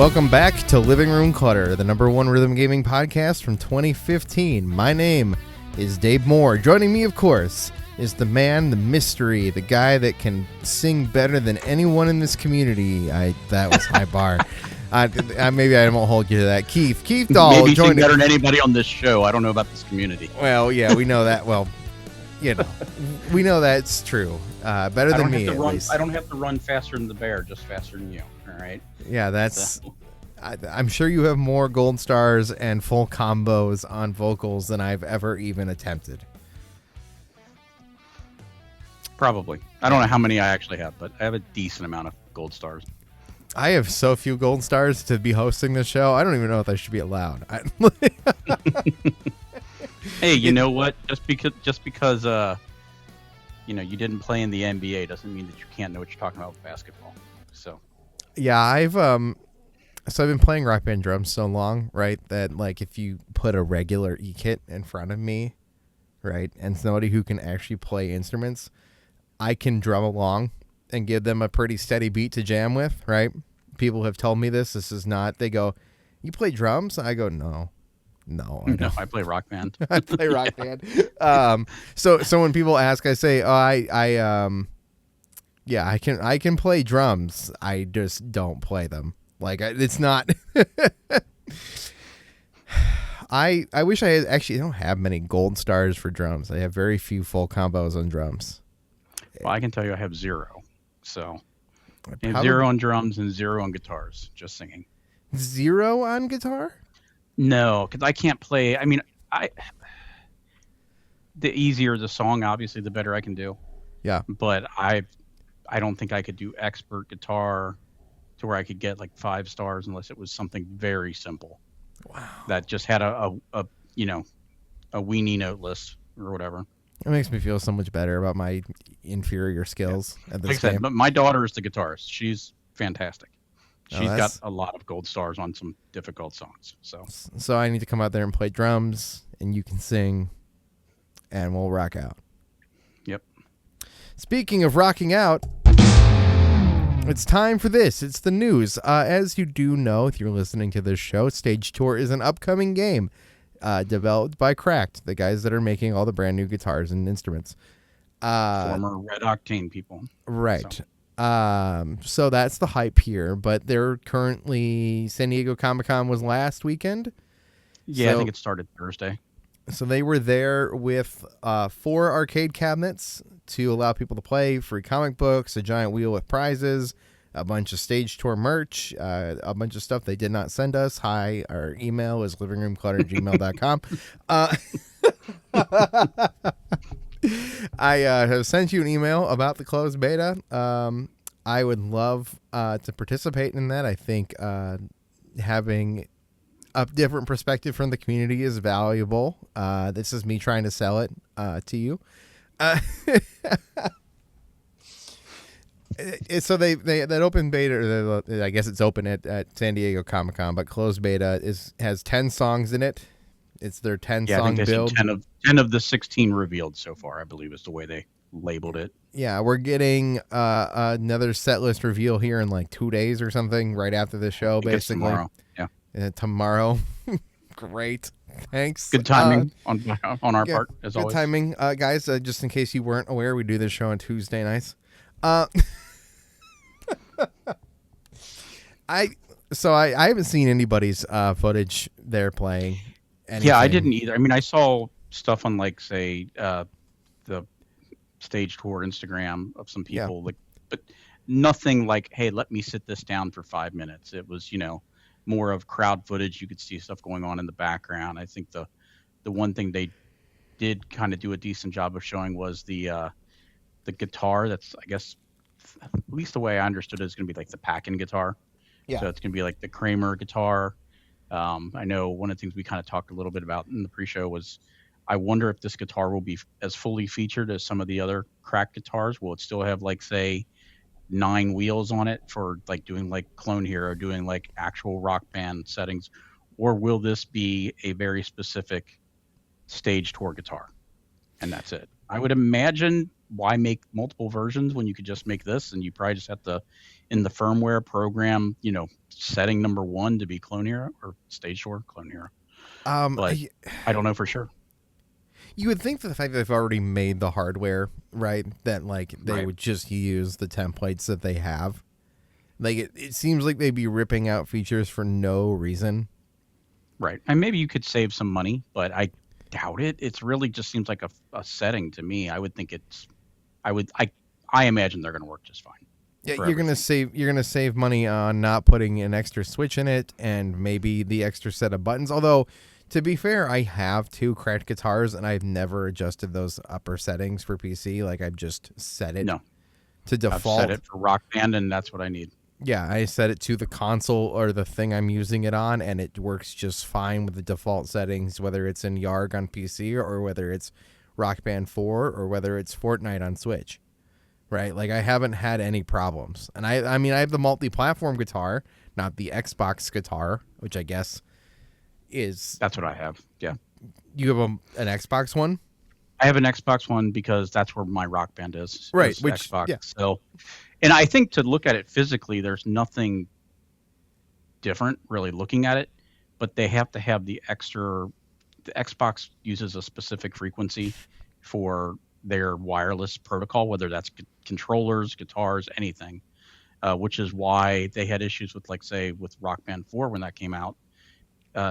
welcome back to Living Room Clutter, the #1 rhythm gaming podcast from 2015. My name is Dave Moore. Joining me, of course, is the man, the mystery, the guy that can sing better than anyone in this community. That was high bar. Maybe I won't hold you to that. Keith Dahl. Maybe sing better than anybody on this show. I don't know about this community. Well, yeah, we know that. Well, you know, we know that's true. Better than me, at least. I don't have to run faster than the bear, just faster than you. All right. Yeah, that's. I'm sure you have more gold stars and full combos on vocals than I've ever even attempted. Probably. I don't know how many I actually have, but I have a decent amount of gold stars. I have so few gold stars to be hosting this show. I don't even know if I should be allowed. Hey, you know what? Just because you didn't play in the NBA doesn't mean that you can't know what you're talking about with basketball. So. Yeah, I've been playing Rock Band drums so long, right, that like if you put a regular E-kit in front of me, right, and somebody who can actually play instruments, I can drum along and give them a pretty steady beat to jam with, right? People have told me this. This is not, they go, "You play drums?" I go, No, I play Rock Band. I play Rock Band. So when people ask, I say, yeah, I can play drums. I just don't play them. Like, it's not. I wish I had. Actually, I don't have many gold stars for drums. I have very few full combos on drums. Well, I can tell you I have 0. So I have 0 on drums and 0 on guitars, just singing. 0 on guitar? No, because I can't play. I mean, the easier the song, obviously, the better I can do. Yeah. But I don't think I could do expert guitar to where I could get like 5 stars unless it was something very simple. Wow. That just had a weenie note list or whatever. It makes me feel so much better about my inferior skills at this game. But my daughter is the guitarist. She's fantastic. She's Oh, got a lot of gold stars on some difficult songs. So I need to come out there and play drums, and you can sing, and we'll rock out. Yep. Speaking of rocking out, it's time for this. It's the news. As you do know, if you're listening to this show, Stage Tour is an upcoming game developed by Cracked, the guys that are making all the brand new guitars and instruments. Former Red Octane people. Right. So that's the hype here, but they're currently, San Diego Comic-Con was last weekend. Yeah, I think it started Thursday. So they were there with 4 arcade cabinets to allow people to play, free comic books, a giant wheel with prizes, a bunch of Stage Tour merch, a bunch of stuff they did not send us. Hi, our email is livingroomclutter@gmail.com. I have sent you an email about the closed beta. I would love to participate in that. I think having a different perspective from the community is valuable. This is me trying to sell it to you. So they that open beta, I guess it's open at San Diego Comic-Con, but closed beta has 10 songs in it. It's their 10-song build. 10 of the 16 revealed so far, I believe, is the way they labeled it. Yeah, we're getting another set list reveal here in like 2 days or something, right after the show, basically. Tomorrow. Yeah. Tomorrow. Great. Thanks. Good timing on our part, as always. Good timing. Guys, just in case you weren't aware, we do this show on Tuesday nights. I haven't seen anybody's footage there playing anything. Yeah, I didn't either. I mean, I saw stuff on like say the Stage Tour Instagram of some people, but nothing like, hey, let me sit this down for 5 minutes. It was, more of crowd footage. You could see stuff going on in the background. I think the one thing they did kind of do a decent job of showing was the guitar. That's, I guess, at least the way I understood it, is going to be like the pack-in guitar. Yeah. So it's going to be like the Kramer guitar. I know one of the things we kind of talked a little bit about in the pre-show was, I wonder if this guitar will be as fully featured as some of the other Cracked guitars. Will it still have, like, say, 9 wheels on it for like doing like Clone Hero, doing like actual Rock Band settings, or will this be a very specific Stage Tour guitar and that's it? I would imagine why make multiple versions when you could just make this, and you probably just have to, in the firmware, program, setting number 1 to be Clone Hero or Stage 4 Clone Hero. But I don't know for sure. You would think that the fact that they've already made the hardware, right, that like they Right. would just use the templates that they have. Like it seems like they'd be ripping out features for no reason. Right. And maybe you could save some money, but I doubt it. It's really just seems like a setting to me. I would think I imagine they're going to work just fine. Yeah, for you're gonna everything. save money on not putting an extra switch in it, and maybe the extra set of buttons. Although, to be fair, I have 2 cracked guitars, and I've never adjusted those upper settings for PC. Like I've just set it No, to default. I've set it for Rock Band, and that's what I need. Yeah, I set it to the console or the thing I'm using it on, and it works just fine with the default settings, whether it's in Yarg on PC or whether it's Rock Band 4 or whether it's Fortnite on Switch. Right? Like I haven't had any problems. And I mean I have the multi-platform guitar, not the Xbox guitar, which I guess is That's what I have. Yeah. you have an Xbox one? I have an Xbox One because that's where my Rock Band is. Right, is which Xbox. yeah. So, and I think to look at it physically, there's nothing different really looking at it, but they have to have the extra. The Xbox uses a specific frequency for their wireless protocol, whether that's controllers, guitars, anything, which is why they had issues with, like, say, with Rock Band 4 when that came out.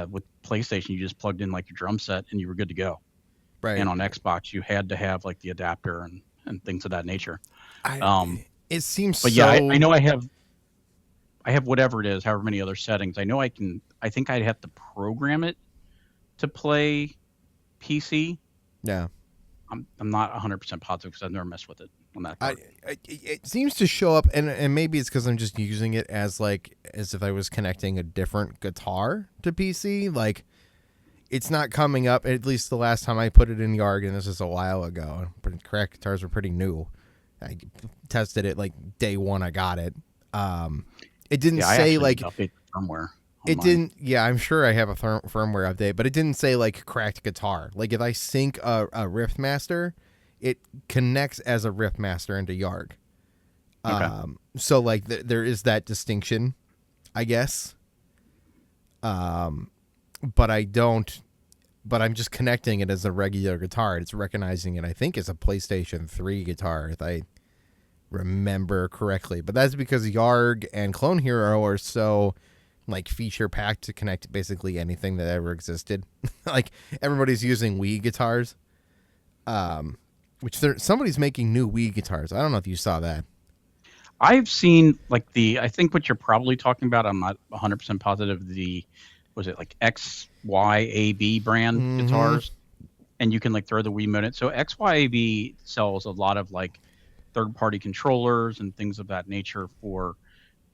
With PlayStation, you just plugged in like your drum set and you were good to go. Right. And on Xbox, you had to have like the adapter and things of that nature. It seems But so... yeah, I know I have whatever it is, however many other settings. I know I think I'd have to program it to play PC. Yeah. I'm not 100% positive because I've never messed with it on that part. It seems to show up, and maybe it's because I'm just using it as if I was connecting a different guitar to PC. Like, it's not coming up, at least the last time I put it in Yarg, and this is a while ago. But cracked guitars were pretty new. I tested it like day 1 I got it. It didn't say like update the firmware. It didn't. Yeah, I'm sure I have a firmware update, but it didn't say like cracked guitar. Like if I sync a Riff Master, it connects as a Riff Master into Yarg. Okay. So like there is that distinction, I guess. But I don't. But I'm just connecting it as a regular guitar. It's recognizing it, I think, as a PlayStation 3 guitar, if I remember correctly. But that's because Yarg and Clone Hero are so like feature packed to connect to basically anything that ever existed. Like everybody's using Wii guitars, which somebody's making new Wii guitars. I don't know if you saw that. I've seen like I think what you're probably talking about. I'm not 100% positive. Was it like XYAB brand guitars, and you can like throw the Wii in it. So XYAB sells a lot of like third-party controllers and things of that nature for.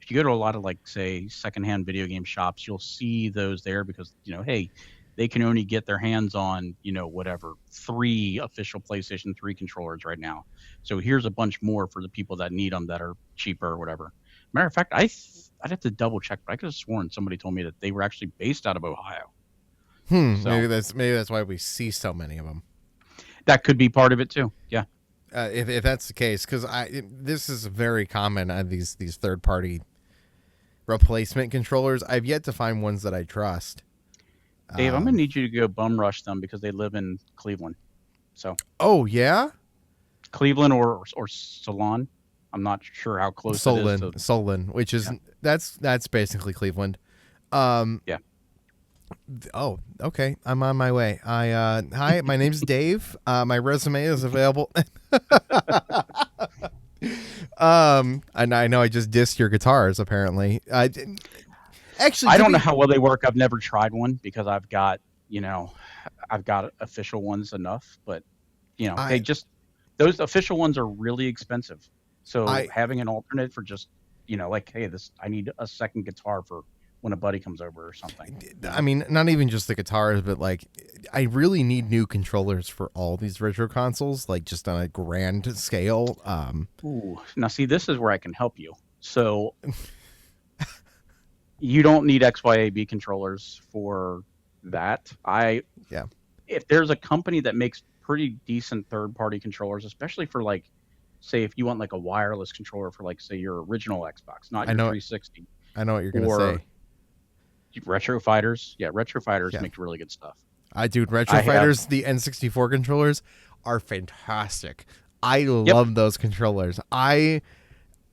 If you go to a lot of like say secondhand video game shops, you'll see those there because hey, they can only get their hands on whatever 3 official PlayStation 3 controllers right now. So here's a bunch more for the people that need them that are cheaper or whatever. Matter of fact, I'd have to double check, but I could have sworn somebody told me that they were actually based out of Ohio. So, maybe that's why we see so many of them. That could be part of it too. Yeah. If that's the case, because this is very common on these third party replacement controllers. I've yet to find ones that I trust. Dave, I'm gonna need you to go bum rush them because they live in Cleveland. So. Oh yeah. Cleveland or Solon. I'm not sure how close it is. Solon, which is that's basically Cleveland. Yeah. Oh, okay. I'm on my way. Hi, my name's Dave. My resume is available. And I know I just dissed your guitars. Apparently, actually, I don't know how well they work. I've never tried one because I've got official ones enough, but those official ones are really expensive. So having an alternate for just like, hey, I need a second guitar for when a buddy comes over or something. I mean, not even just the guitars, but like, I really need new controllers for all these retro consoles, like just on a grand scale. Ooh, now see, this is where I can help you. So you don't need XYAB controllers for that. If there's a company that makes pretty decent third-party controllers, especially for like say if you want like a wireless controller for like say your original Xbox, not I your know 360, I know what you're gonna or say. Retro Fighters. Yeah, Retro Fighters Yeah, make really good stuff. dude, Retro I have. Fighters, the N64 controllers are fantastic. I Yep. love those controllers. I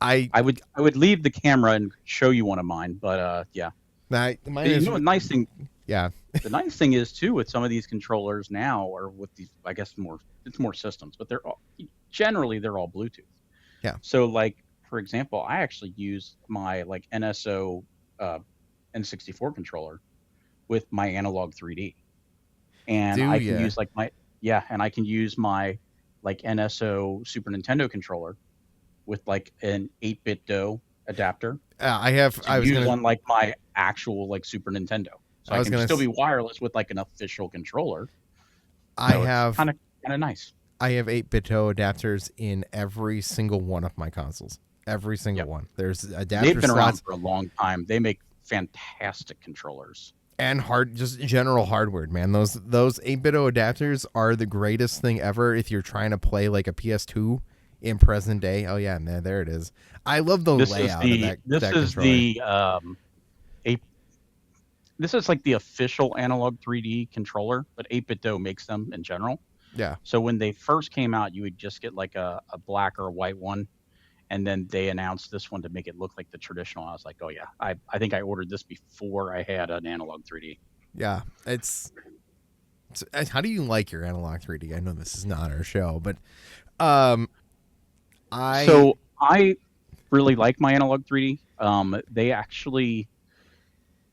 I would leave the camera and show you one of mine, but yeah. mine But is yeah. the nice thing is too with some of these controllers now, or with these, I guess it's more systems, but generally they're all Bluetooth. Yeah. So like for example, I actually use my like NSO uh, N64 controller with my analog 3D, and Do I can ya? use like my yeah, and I can use my like NSO Super Nintendo controller with like an 8-bit DOE adapter to I was use gonna on like my actual like Super Nintendo. So I I was can gonna still s- be wireless with like an official controller. I So it's have kind of nice. I have 8-bit adapters in every single one of my consoles. Every single Yep. one. There's They've adapter been around slots for a long time. They make fantastic controllers. and just general hardware, man. Those 8-bit adapters are the greatest thing ever if you're trying to play like a PS2 in present day. Oh yeah, man, there it is. I love the This is layout of the this that is controller. the a this is like the official analog 3D controller, but 8-bit DOE makes them in general. Yeah. So when they first came out, you would just get like a black or a white one, and then they announced this one to make it look like the traditional. I was like, oh yeah, I think I ordered this before I had an analog 3D. Yeah. How do you like your analog 3D? I know this is not our show, but um I So I really like my analog 3D. They actually,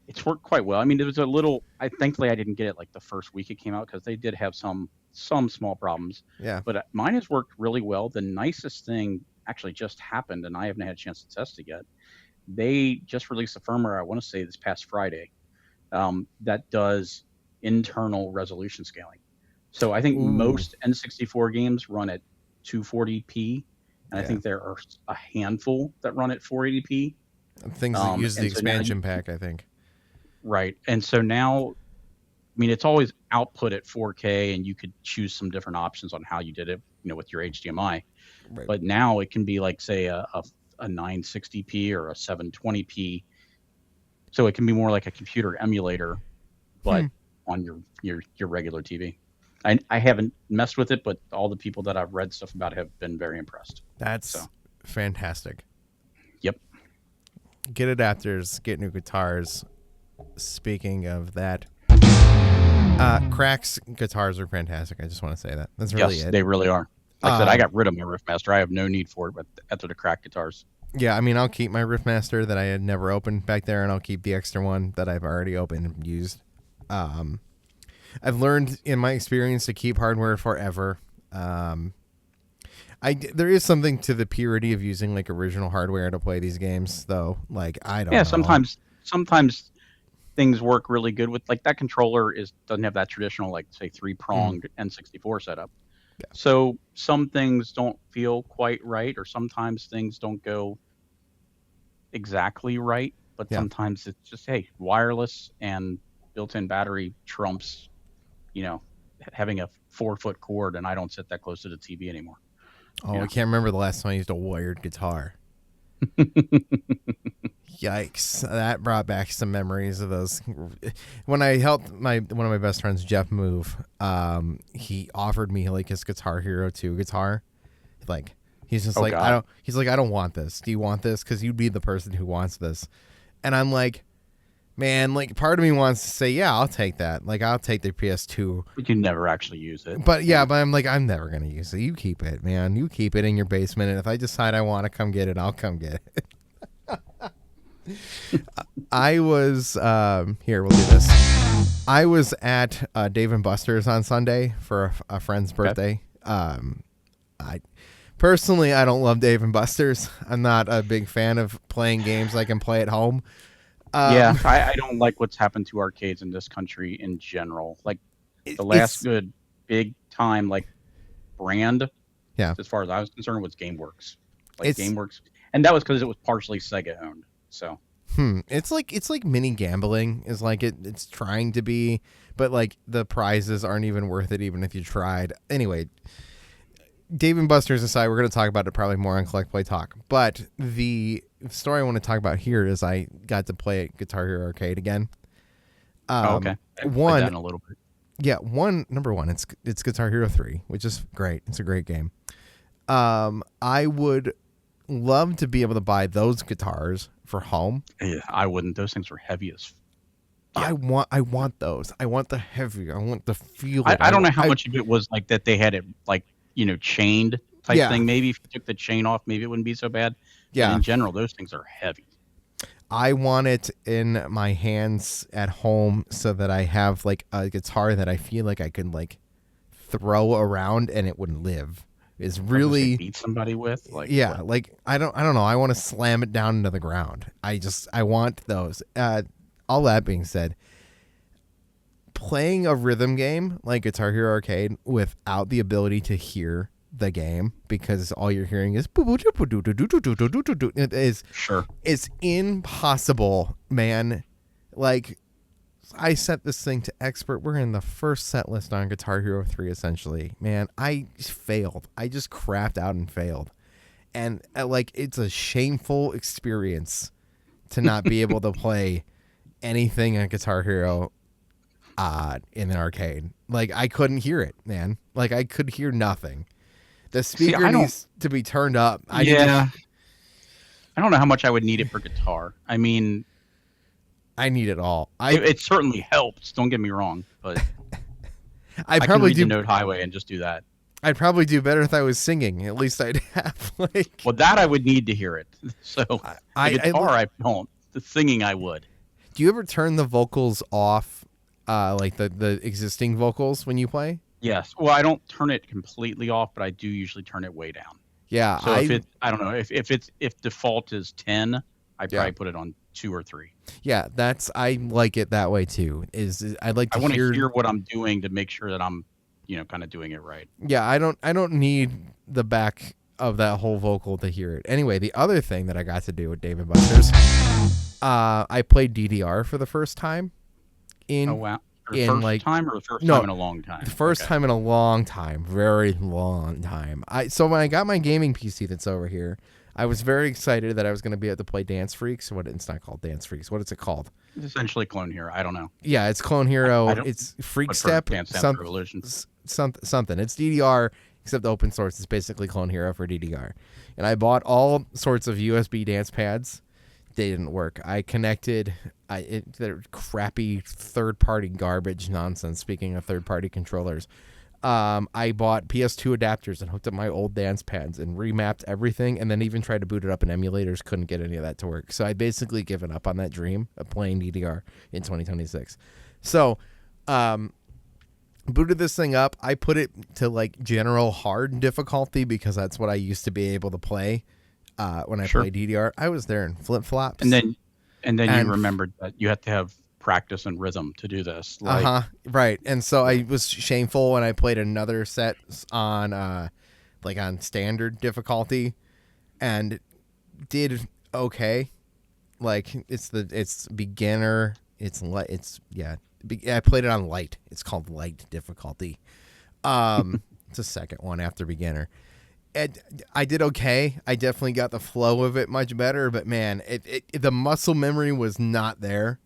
it's worked quite well. I mean, it was a little. Thankfully I didn't get it like the first week it came out because they did have some small problems, yeah. but mine has worked really well. The nicest thing actually just happened, and I haven't had a chance to test it yet. They just released a firmware. I want to say this past Friday, that does internal resolution scaling. So I think Ooh. most N64 games run at 240p, and I Yeah. think there are a handful that run at 480p. Things that use the And so now, expansion pack, I think. right, and so now, I mean, it's always output at 4K, and you could choose some different options on how you did it, with your HDMI. Right. But now it can be like, say, a 960p or a 720p. So it can be more like a computer emulator, but on your regular TV. I haven't messed with it, but all the people that I've read stuff about have been very impressed. So, That's fantastic. yep. Get adapters, get new guitars. Speaking of that, Crack's guitars are fantastic. I just want to say that. That's really Yes, it. they really are. Like I said, I got rid of my Riffmaster. I have no need for it, but after the crack guitars. Yeah, I mean, I'll keep my Riffmaster that I had never opened back there, and I'll keep the extra one that I've already opened and used. I've learned in my experience to keep hardware forever. There is something to the purity of using like original hardware to play these games, though. Like I don't Yeah, know. sometimes things work really good with like that controller doesn't have that traditional like say three-pronged N64 setup. Yeah. So some things don't feel quite right, or sometimes things don't go exactly right, but Yeah. sometimes it's just, hey, wireless and built-in battery trumps, having a 4-foot cord, and I don't sit that close to the TV anymore. Oh, I can't remember the last time I used a wired guitar. Yikes! That brought back some memories of those. When I helped one of my best friends, Jeff, move, he offered me like his Guitar Hero 2 guitar. Like he's just like, God. I don't want this. Do you want this? Because you'd be the person who wants this. And I'm like, man, like part of me wants to say, yeah, I'll take that. Like I'll take the PS2. But you never actually use it. But but I'm like, I'm never gonna use it. You keep it, man. You keep it in your basement, and if I decide I want to come get it, I'll come get it. I was here. We'll do this. I was at Dave and Buster's on Sunday for a friend's birthday. I personally, I don't love Dave and Buster's. I'm not a big fan of playing games I can play at home. Yeah, I don't like what's happened to arcades in this country in general. Like the last good big time like brand, yeah, as far as I was concerned, was GameWorks. Like it's GameWorks, and that was because it was partially Sega owned. So it's like mini gambling is like it's trying to be, but like the prizes aren't even worth it even if you tried. Anyway, Dave and Buster's aside, we're going to talk about it probably more on Collect Play Talk. But the story I want to talk about here is I got to play Guitar Hero Arcade again. Okay. I played that in a little bit. Yeah, number one, it's Guitar Hero 3, which is great. It's a great game. I would love to be able to buy those guitars for home. Yeah, I wouldn't. Those things were heavy as. I want those. I want the heavy. I want the feel. I don't know how much of it was like that they had it like, chained type thing. Maybe if you took the chain off, maybe it wouldn't be so bad. Yeah. But in general, those things are heavy. I want it in my hands at home so that I have like a guitar that I feel like I can like throw around and it wouldn't live. Is really beat somebody with, like, yeah, what? like I don't know. I want to slam it down into the ground. I want those. All that being said, playing a rhythm game like Guitar Hero Arcade without the ability to hear the game, because all you're hearing is it's impossible, man. Like, I set this thing to expert. We're in the first set list on Guitar Hero 3, essentially. Man, I failed. I just crapped out and failed. And, like, it's a shameful experience to not be able to play anything on Guitar Hero in an arcade. Like, I couldn't hear it, man. Like, I could hear nothing. The speaker needs to be turned up. I don't know how much I would need it for guitar. I mean, I need it all. It certainly helps. Don't get me wrong, but I probably can read the Note Highway and just do that. I'd probably do better if I was singing. At least I'd have like. Well, that I would need to hear it. So the guitar, I don't. The singing, I would. Do you ever turn the vocals off, like the existing vocals when you play? Yes. Well, I don't turn it completely off, but I do usually turn it way down. Yeah. So I don't know if default is 10, I'd probably put it on 2 or 3. Yeah, I like it that way too. I want to hear what I'm doing to make sure that I'm, kind of doing it right. Yeah, I don't need the back of that whole vocal to hear it. Anyway, the other thing that I got to do with Dave & Buster's, I played DDR for the first time. Oh wow! The first time or the first time in a long time? The first time in a long time, very long time. So when I got my gaming PC that's over here, I was very excited that I was going to be able to play Dance Freaks. It's not called Dance Freaks. What is it called? It's essentially Clone Hero. I don't know. Yeah, it's Clone Hero. It's Freak Step. Something. It's DDR, except open source. It's basically Clone Hero for DDR. And I bought all sorts of USB dance pads. They didn't work. I connected they're crappy third-party garbage nonsense. Speaking of third-party controllers, I bought PS2 adapters and hooked up my old dance pads and remapped everything, and then even tried to boot it up in emulators. Couldn't get any of that to work. So I basically given up on that dream of playing DDR in 2026. So, booted this thing up. I put it to like general hard difficulty because that's what I used to be able to play when I played DDR. I was there in flip flops, and then you remembered that you had to have practice and rhythm to do this. Right. And so I was shameful when I played another set on on standard difficulty and did okay. Like it's beginner. I played it on light. It's called light difficulty. It's a second one after beginner. I did okay. I definitely got the flow of it much better, but man, the muscle memory was not there.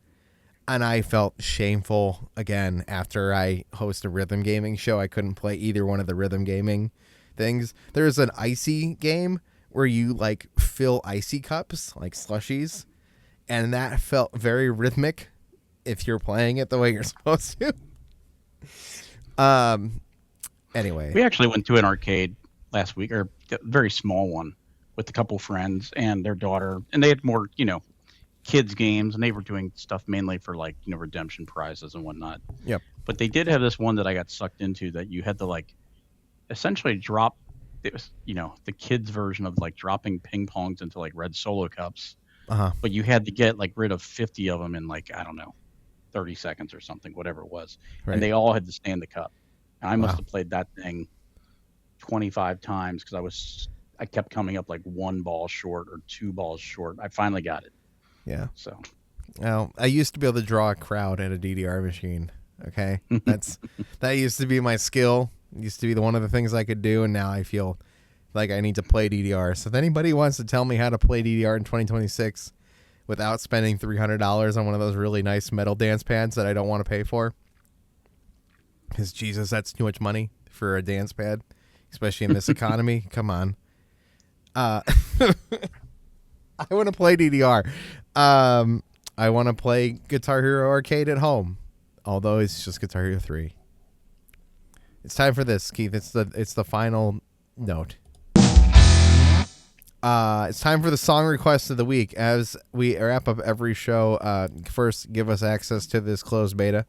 And I felt shameful again after I host a rhythm gaming show. I couldn't play either one of the rhythm gaming things. There's an icy game where you like fill icy cups, like slushies, and that felt very rhythmic if you're playing it the way you're supposed to. Anyway, we actually went to an arcade last week, or a very small one, with a couple friends and their daughter, and they had more, kids games, and they were doing stuff mainly for like, redemption prizes and whatnot. Yep. But they did have this one that I got sucked into that you had to like essentially drop. It was, the kids version of like dropping ping pongs into like red Solo cups. But you had to get like rid of 50 of them in like, I don't know, 30 seconds or something, whatever it was. Right. And they all had to stay in the cup. And I must have played that thing 25 times because I kept coming up like 1 ball short or 2 balls short. I finally got it. Yeah. So, well, I used to be able to draw a crowd at a DDR machine. Okay, that used to be my skill. It used to be one of the things I could do, and now I feel like I need to play DDR. So if anybody wants to tell me how to play DDR in 2026 without spending $300 on one of those really nice metal dance pads that I don't want to pay for, because Jesus, that's too much money for a dance pad, especially in this economy. Come on. I want to play DDR. I want to play Guitar Hero Arcade at home, although it's just Guitar Hero 3. It's time for this, Keith. It's the final note. It's time for the song request of the week. As we wrap up every show, first give us access to this closed beta.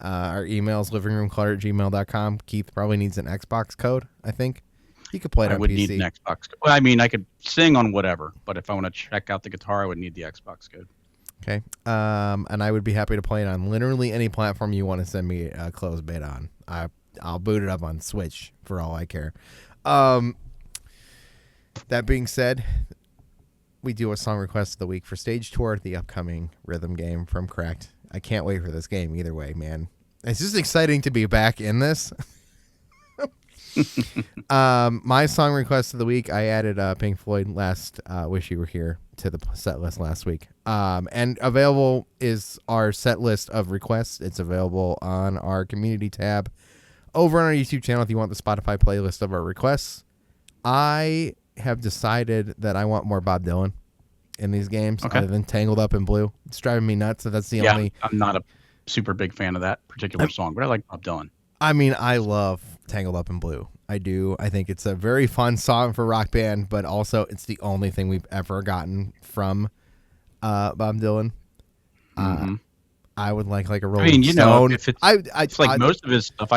Our email's livingroomclutter@gmail.com. Keith probably needs an Xbox code, I think. You could play it on PC. I would need an Xbox code. Well, I mean, I could sing on whatever, but if I want to check out the guitar, I would need the Xbox code. Okay. And I would be happy to play it on literally any platform you want to send me a closed beta on. I'll boot it up on Switch for all I care. That being said, we do a song request of the week for Stage Tour, the upcoming rhythm game from Cracked. I can't wait for this game either way, man. It's just exciting to be back in this. My song request of the week, I added Pink Floyd last Wish You Were Here to the set list last week. And available is our set list of requests. It's available on our community tab over on our YouTube channel if you want the Spotify playlist of our requests. I have decided that I want more Bob Dylan in these games other than Tangled Up in Blue. It's driving me nuts. So that's the only. I'm not a super big fan of that particular song, but I like Bob Dylan. I mean, I love Tangled Up in Blue. I do. I think it's a very fun song for Rock Band, but also it's the only thing we've ever gotten from Bob Dylan. I would like a Rolling Stone. If it's like most of his stuff,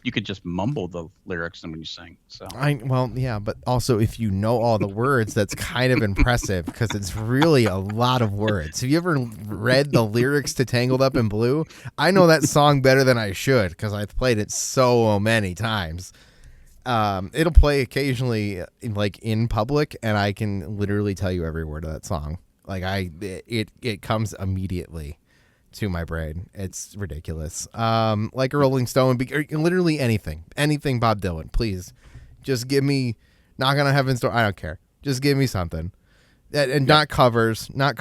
you could just mumble the lyrics when you sing. So but also if you know all the words, that's kind of impressive because it's really a lot of words. Have you ever read the lyrics to Tangled Up in Blue? I know that song better than I should because I've played it so many times. It'll play occasionally in public, and I can literally tell you every word of that song. It comes immediately to my brain. It's ridiculous. Like a Rolling Stone, literally anything Bob Dylan. Please, just give me Knock on Heaven's Door. I don't care. Just give me something, not covers. No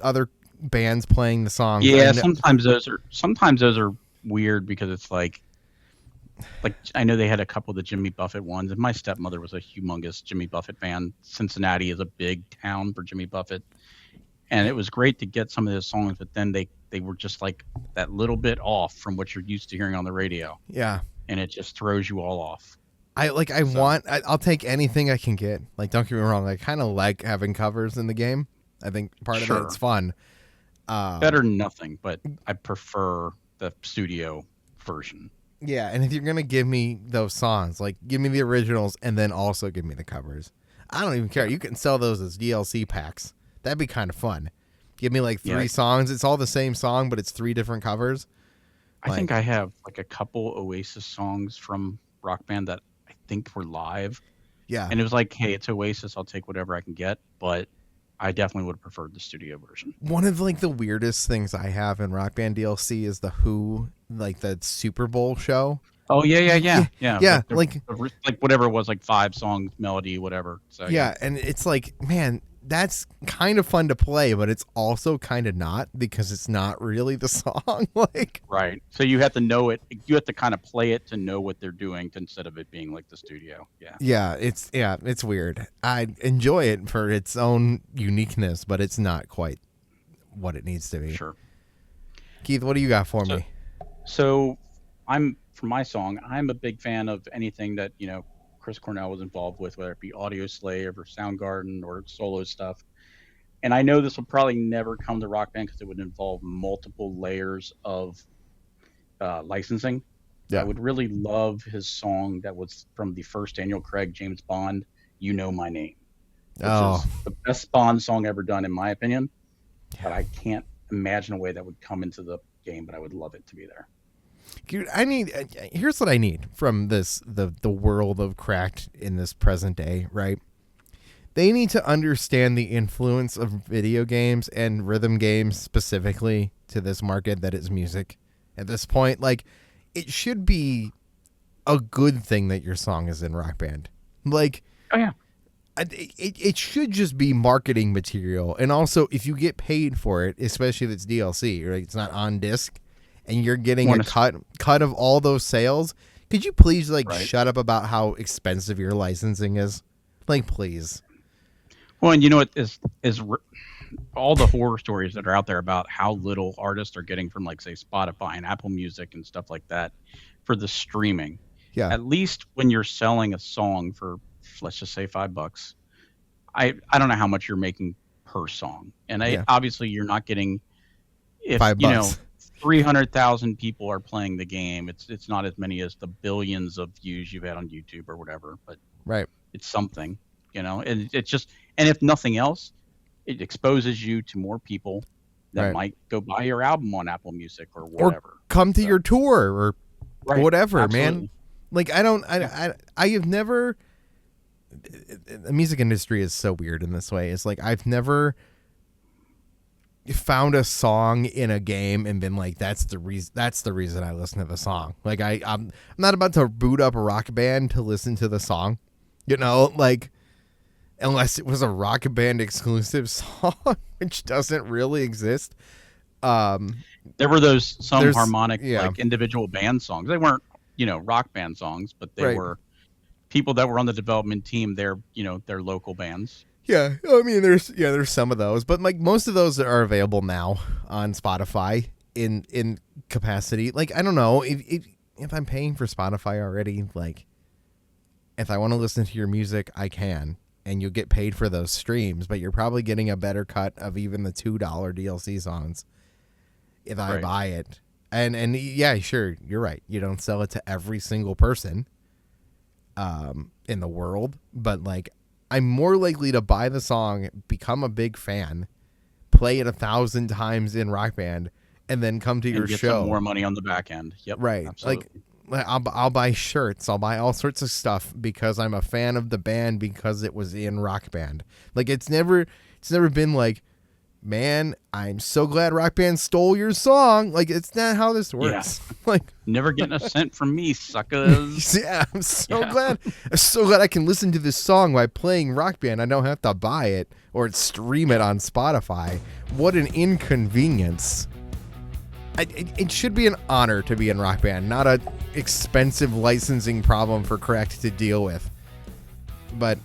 other bands playing the song. Yeah, sometimes those are weird because it's like I know they had a couple of the Jimmy Buffett ones, and my stepmother was a humongous Jimmy Buffett fan. Cincinnati is a big town for Jimmy Buffett. And it was great to get some of those songs, but then they were just like that little bit off from what you're used to hearing on the radio. Yeah. And it just throws you all off. I'll take anything I can get. Don't get me wrong. I kind of like having covers in the game. I think part of it's fun. Better than nothing, but I prefer the studio version. Yeah. And if you're going to give me those songs, give me the originals and then also give me the covers. I don't even care. You can sell those as DLC packs. That'd be kind of fun. Give me 3 songs. It's all the same song, but it's 3 different covers. I think I have a couple Oasis songs from Rock Band that I think were live. Yeah. And it was hey, it's Oasis. I'll take whatever I can get. But I definitely would have preferred the studio version. One of the weirdest things I have in Rock Band DLC is the Who, the Super Bowl show. Oh, yeah. Yeah. Whatever it was, 5 songs, melody, whatever. So, yeah. And it's man, that's kind of fun to play, but it's also kind of not because it's not really the song. Right. So you have to know it. You have to kind of play it to know what they're doing instead of it being the studio. Yeah. Yeah. It's weird. I enjoy it for its own uniqueness, but it's not quite what it needs to be. Sure. Keith, what do you got for me? So for my song, I'm a big fan of anything that, Chris Cornell was involved with, whether it be Audio Slave or Soundgarden or solo stuff. And I know this will probably never come to Rock Band because it would involve multiple layers of licensing. Yeah. I would really love his song that was from the first Daniel Craig James Bond, You Know My Name. Which is the best Bond song ever done, in my opinion. But I can't imagine a way that would come into the game, but I would love it to be there. Dude, here's what I need from the world of Cracked in this present day, right? They need to understand the influence of video games and rhythm games specifically to this market that is music. At this point, it should be a good thing that your song is in Rock Band. Like, Oh yeah. it should just be marketing material. And also, if you get paid for it, especially if it's DLC, right? It's not on disc, and you're getting a cut of all those sales. Could you please shut up about how expensive your licensing is? Like, please. Well, and you know what is all the horror stories that are out there about how little artists are getting from, like, say, Spotify and Apple Music and stuff like that for the streaming. Yeah. At least when you're selling a song for, let's just say, $5, I don't know how much you're making per song, and obviously you're not getting, if $5. 300,000 people are playing the game. It's not as many as the billions of views you've had on YouTube or whatever, but it's something, and it's just, and if nothing else, it exposes you to more people that might go buy your album on Apple Music or whatever. Or come to your tour or whatever, absolutely. man. Like, I have never, the music industry is so weird in this way. It's like, I've never found a song in a game and been like, that's the reason I listen to the song. Like, I'm not about to boot up a Rock Band to listen to the song, like, unless it was a Rock Band exclusive song, which doesn't really exist. There were some harmonic, like, individual band songs. They weren't, Rock Band songs, but they were people that were on the development team. They're, they're local bands. Yeah, I mean, there's some of those, but like most of those are available now on Spotify in capacity. Like, I don't know if I'm paying for Spotify already. Like, if I want to listen to your music, I can, and you'll get paid for those streams. But you're probably getting a better cut of even the $2 DLC songs if I buy it. And yeah, sure, you're right. You don't sell it to every single person in the world, but like, I'm more likely to buy the song, become a big fan, play it 1,000 times in Rock Band, and then come to your get show. Some more money on the back end. Yep. Right. Absolutely. Like, I'll buy shirts. I'll buy all sorts of stuff because I'm a fan of the band because it was in Rock Band. Like, it's never been like, man, I'm so glad Rock Band stole your song. Like, it's not how this works. Yeah. Like, never getting a cent from me, suckers. Yeah, I'm so glad. I'm so glad I can listen to this song by playing Rock Band. I don't have to buy it or stream it on Spotify. What an inconvenience. It should be an honor to be in Rock Band, not a expensive licensing problem for Correct to deal with. But,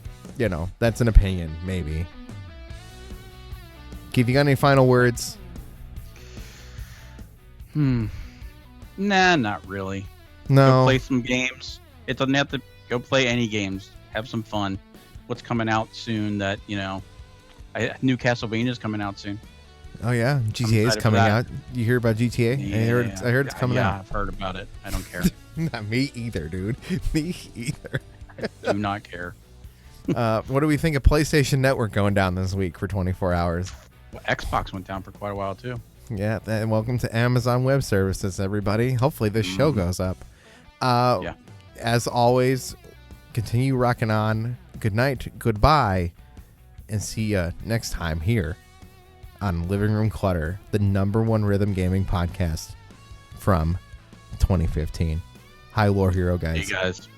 that's an opinion, maybe. Keith, you got any final words? Nah, not really. No. Go play some games. It doesn't have to go play any games. Have some fun. What's coming out soon that, new Castlevania's coming out soon. Oh yeah, GTA is coming out. You hear about GTA? Yeah, I heard it's coming out. Yeah, I've heard about it. I don't care. Not me either, dude. Me either. I do not care. What do we think of PlayStation Network going down this week for 24 hours? Well, Xbox went down for quite a while too. Yeah, and welcome to Amazon Web Services, everybody. Hopefully this show goes up. As always, continue rocking on. Good night, goodbye, and see you next time here on Living Room Clutter, the #1 rhythm gaming podcast from 2015. Hi, Lore Hero guys. Hey guys.